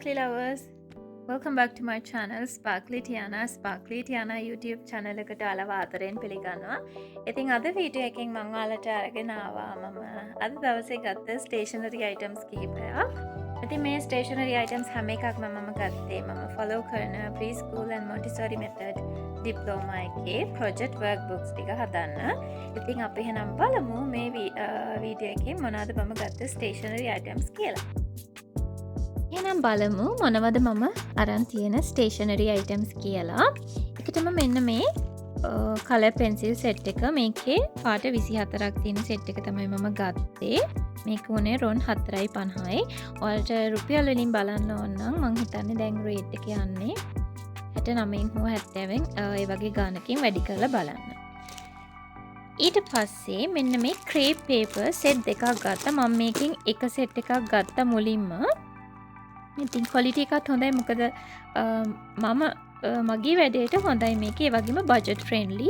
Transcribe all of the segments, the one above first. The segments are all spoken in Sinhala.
sparkly lovers, welcome back to my channel Sparkly Tiana YouTube channel එකට අලව ආදරෙන් පිළිගන්නවා. ඉතින් අද වීඩියෝ එකෙන් මම ඔයාලට අරගෙන ආවා මම අද දවසේ ගත්ත stationery items කිහිපයක්. ඉතින් මේ stationery items හැම එකක්ම මම ගත්තේ මම follow කරන preschool and Montessori method diploma එකේ project workbooks ටික හදන්න. ඉතින් අපි එහෙනම් බලමු මේ වීඩියෝ එකේ මොනවද මම ගත්ත stationery items කියලා. එහෙනම් බලමු මොනවද මම අරන් තියෙන ස්ටේෂනරි අයිටම්ස් කියලා. එකටම මෙන්න මේ කලර් පෙන්සිල් සෙට් එක. මේකේ පාට 24ක් තියෙන සෙට් එක තමයි මම ගත්තේ. මේක උනේ රොන් 4.50යි. ඔයාලට රුපියල් වලින් බලන්න ඕන නම් මං හිතන්නේ දැන් රේට් එක යන්නේ 69න් හෝ 70න් ඒ වගේ ගානකින් වැඩි කරලා බලන්න. ඊට පස්සේ මෙන්න මේ ක්‍රේප් පේපර් සෙට් දෙකක් ගත්තා. මම මේකෙන් එක සෙට් එකක් ගත්තා මුලින්ම. ඉතින් ක්වොලිටි එකත් හොඳයි මොකද මම මගේ වැඩේට හොඳයි මේක. ඒ වගේම බජට් ෆ්‍රෙන්ඩ්ලි.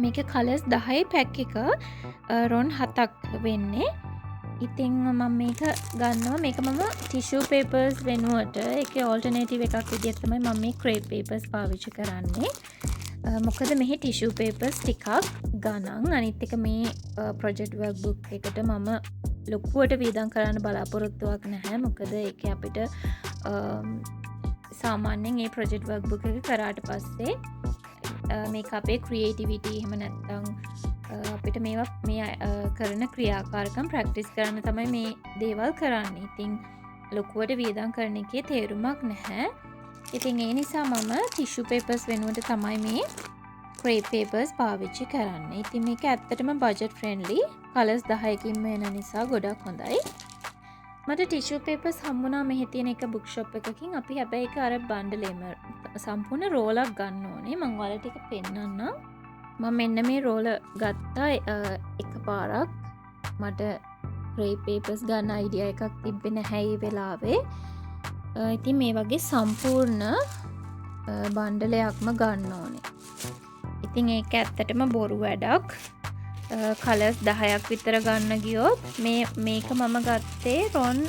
මේක කලර්ස් 10යි පැක් එක රොන් 7ක් වෙන්නේ. ඉතින් මම මේක ගන්නවා. මේක මම ටිෂු පේපර්ස් වෙනුවට ඒකේ ඔල්ටර්නේටිව් එකක් විදිහට තමයි මම මේ ක්‍රේප් පේපර්ස් පාවිච්චි කරන්නේ. මොකද මෙහි ටිෂු පේපර්ස් ටිකක් ගණන්. අනිත් එක මේ ප්‍රොජෙක්ට් වර්ක් බුක් එකට මම ලොකුවට වියදම් කරන්න බලාපොරොත්තුවක් නැහැ. මොකද ඒක අපිට සාමාන්‍යයෙන් මේ ප්‍රොජෙක්ට් වර්ක් බුක් එක කරාට පස්සේ මේක අපේ ක්‍රියේටිවිටි එහෙම නැත්නම් අපිට මේවා මේ කරන ක්‍රියාකාරකම් ප්‍රැක්ටිස් කරන්න තමයි මේ දේවල් කරන්නේ. ඉතින් ලොකුවට වියදම් කරන එකේ තේරුමක් නැහැ. ඉතින් ඒ නිසා මම ටිෂු පේපර්ස් වෙනුවට තමයි මේ ක්‍රේප් පේපර්ස් පාවිච්චි කරන්නේ. ඉතින් මේක ඇත්තටම බජට් ෆ්‍රෙන්ඩ්ලි. කලර්ස් 10කින්ම එන නිසා ගොඩක් හොඳයි. මට ටිෂු පේපර්ස් හම්බුණා මෙහි තියෙන එක බුක් ෂොප් එකකින්. අපි හැබැයි ඒක අර බන්ඩලේම සම්පූර්ණ රෝලක් ගන්න ඕනේ. මම ඔයාලට ඒක පෙන්නන්නම්. මම මෙන්න මේ රෝල ගත්තා එකපාරක්. මට ක්‍රේප් පේපර්ස් ගන්න අයිඩියා එකක් තිබ්බේ නැහැ ඒ වෙලාවේ. ඉතින් මේ වගේ සම්පූර්ණ බන්ඩලයක්ම ගන්න ඕනේ. ඉතින් ඒක ඇත්තටම බොරු වැඩක්. කලර්ස් 10ක් විතර ගන්න ගියොත් මේක මම ගත්තේ රොන්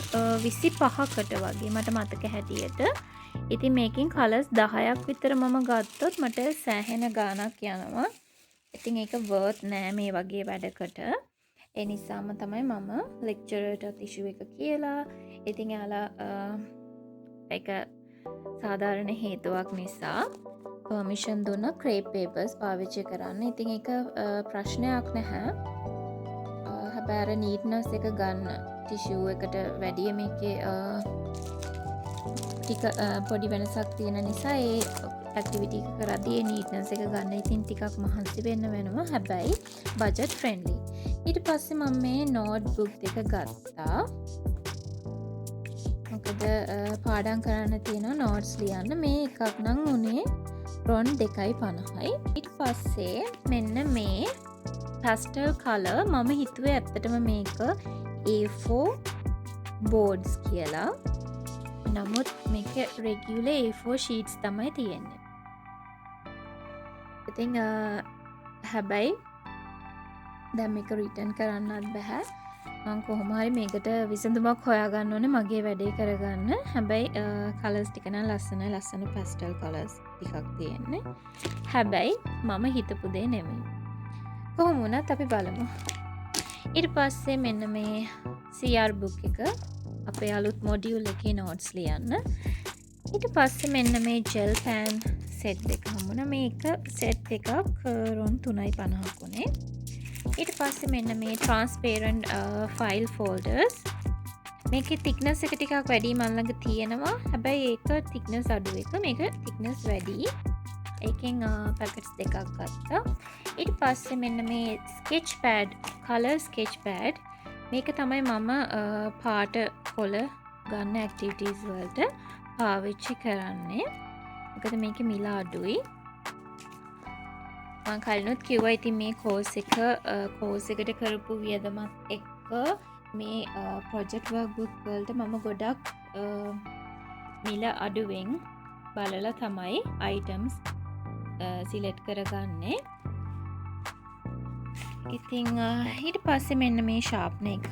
25කට වගේ මට මතක හැටියට. ඉතින් මේකෙන් කලර්ස් 10ක් විතර මම ගත්තොත් මට සෑහෙන ගාණක් යනවා. ඉතින් ඒක වර්ත් නෑ මේ වගේ වැඩකට. ඒ නිසාම තමයි මම ලෙක්චරර්ට ටිෂු එක කියලා. ඉතින් එයාලා ඒක සාධාරණ හේතුවක් නිසා පර්මිෂන් දුන්න ක්‍රේප් පේපර්ස් පාවිච්චි කරන්න. ඉතින් ඒක ප්‍රශ්නයක් නැහැ. හැබැයි නීට්නස් එක ගන්න ටිෂු එකට වැඩිය මේකේ ටික පොඩි වෙනසක් තියෙන නිසා ඒ ඇක්ටිවිටි එක කරද්දී ඒ නීට්නස් එක ගන්න ඉතින් ටිකක් මහන්සි වෙන්න වෙනවා. හැබැයි බජට් ෆ්‍රෙන්ඩ්ලි. ඊට පස්සේ මම මේ නෝට් බුක් දෙක ගත්තා. මොකද පාඩම් කරන්න තියෙන නෝට්ස් ලියන්න. මේ එකක් නම් උනේ රොන් 2.50යි. ඊට පස්සේ මෙන්න මේ pastel color මම හිතුවේ ඇත්තටම මේක A4 boards කියලා. නමුත් මේක regular A4 sheets තමයි තියෙන්නේ. ඉතින් හැබැයි දැන් මේක රිටර්න් කරන්නත් බෑ. මම කොහොම හරි මේකට විසඳුමක් හොයාගන්න ඕනේ මගේ වැඩේ කරගන්න. හැබැයි කලර්ස් ටික නම් ලස්සන pastel colors ටිකක් තියෙන්නේ. හැබැයි මම හිතපු දේ නෙමෙයි. කොහොම වුණත් අපි බලමු. ඊට පස්සේ මෙන්න මේ CR book එක අපේ අලුත් මොඩියුල් එකේ notes ලියන්න. ඊට පස්සේ මෙන්න මේ gel pen set එක හම්බුණා. මේක set එකක් රොන් 3.50ක් උනේ. ඊට පස්සේ මෙන්න මේ transparent file folders. මේකේ thickness එක ටිකක් වැඩි මන් ළඟ තියෙනවා. හැබැයි ඒක thickness අඩු එක. මේක thickness වැඩි. ඒකෙන් packets දෙකක් ගත්තා. ඊට පස්සේ මෙන්න මේ sketch pad, color sketch pad. මේක තමයි මම පාට කොළ ගන්න activities වලට පාවිච්චි කරන්නේ. මොකද මේකේ මිල අඩුයි. මම කලිනුත් කිව්වා ඉතින් මේ කෝස් එකට කරපු වියදමත් එක්ක මේ ප්‍රොජෙක්ට් වර්ක් බුක් වලට මම ගොඩක් මිල අඩුවෙන් බලලා තමයි අයිටම්ස් සිලෙක්ට් කරගන්නේ. ඉතින් ඊට පස්සේ මෙන්න මේ ෂාප්නර් එක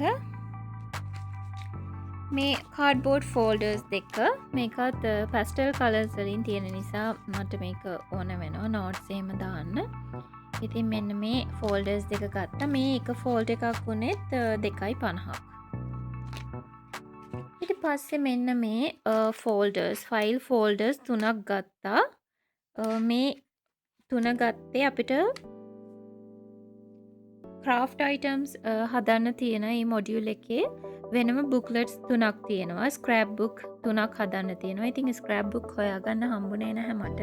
මේ කාඩ්බෝඩ් ෆෝල්ඩර්ස් දෙක මේකත් පැස්ටල් කලර්ස් වලින් තියෙන නිසා මට මේක ඕන වෙනවා නෝට්ස් එහෙම දාන්න. ඉතින් මෙන්න මේ ෆෝල්ඩර්ස් දෙක ගත්තා. මේ එක ෆෝල්ඩ් එකක් වුණෙත් 2.50ක්. ඊට පස්සේ මෙන්න මේ ෆෝල්ඩර්ස් ෆයිල් ෆෝල්ඩර්ස් 3ක් ගත්තා. මේ 3 ගත්තේ අපිට ක්‍රාෆ්ට් අයිටම්ස් හදන්න තියෙන මේ මොඩියුල් එකේ වෙනම බුක්ලට්ස් 3ක් තියෙනවා. ස්ක්‍රැප් බුක් 3ක් හදන්න තියෙනවා. ඉතින් ස්ක්‍රැප් බුක් හොයාගන්න හම්බුනේ නැහැ මට.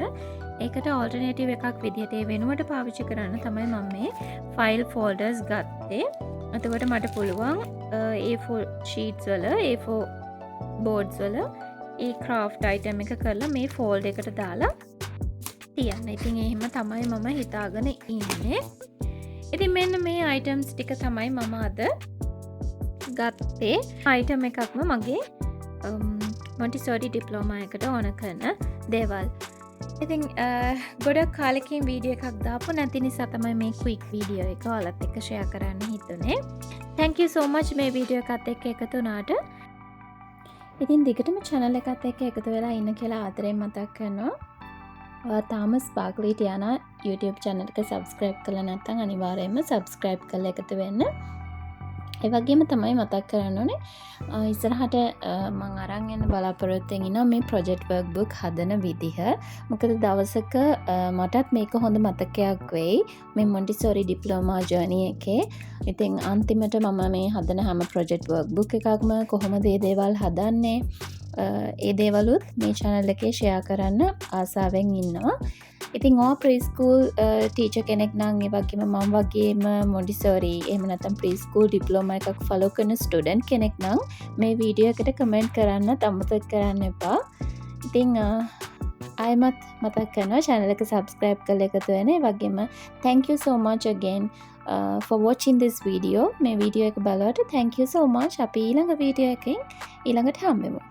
ඒකට ඔල්ටර්නේටිව් එකක් විදිහට ඒ වෙනුවට පාවිච්චි කරන්න තමයි මම මේ ෆයිල් ෆෝල්ඩර්ස් ගත්තේ. එතකොට මට පුළුවන් A4 sheets වල A4 boards වල ඒ ක්‍රාෆ්ට් අයිටම් එක කරලා මේ ෆෝල්ඩ් එකට දාලා තියන්න. ඉතින් එහෙම තමයි මම හිතාගෙන ඉන්නේ. ඉතින් මෙන්න මේ අයිටම්ස් ටික තමයි මම අද ගත්තේ. අයිටම් එකක්ම මගේ මොන්ටිසෝරි ඩිප්ලෝමා එකට ඕන කරන දේවල්. ඉතින් ගොඩක් කාලෙකින් වීඩියෝ එකක් දාපු නැති නිසා තමයි මේ ක්වික් වීඩියෝ එක ඔයාලත් එක්ක ෂෙයා කරන්න හිතුනේ. thank you so much මේ වීඩියෝ එකත් එක්ක එකතු වුණාට. ඉතින් දිගටම channel එකත් එක්ක එකතු වෙලා ඉන්න කියලා ආදරෙන් මතක් කරනවා. තාම ස්පාක්ලි ටියානා YouTube channel එක subscribe කරලා නැත්නම් අනිවාර්යයෙන්ම subscribe කරලා එකතු වෙන්න. ඒ වගේම තමයි මතක් කරන්න ඕනේ ඉස්සරහට මම අරන් යන බලාපොරොත්තු වෙන මේ project workbook හදන විදිහ. මොකද දවසක මටත් මේක හොඳ මතකයක් වෙයි මේ Montessori diploma journey එකේ. ඉතින් අන්තිමට මම මේ හදන හැම project workbook එකක්ම කොහොමද මේ දේවල් හදන්නේ ඒ දේවලුත් මේ channel එකේ share කරන්න ආසාවෙන් ඉන්නවා. ඉතින් preschool teacher කෙනෙක් නම් ඒ වගේම මම වගේම Montessori එහෙම නැත්නම් preschool diploma එකක් follow කරන student කෙනෙක් නම් මේ වීඩියෝ එකට comment කරන්න අමතක කරන්න එපා. ඉතින් ආයෙමත් මතක් කරනවා channel එක subscribe කරලා එකතු වෙන්න. ඒ වගේම thank you so much again for watching this video. මේ වීඩියෝ එක බලවට thank you so much. අපි ඊළඟ වීඩියෝ එකෙන් ඊළඟට හම්බෙමු.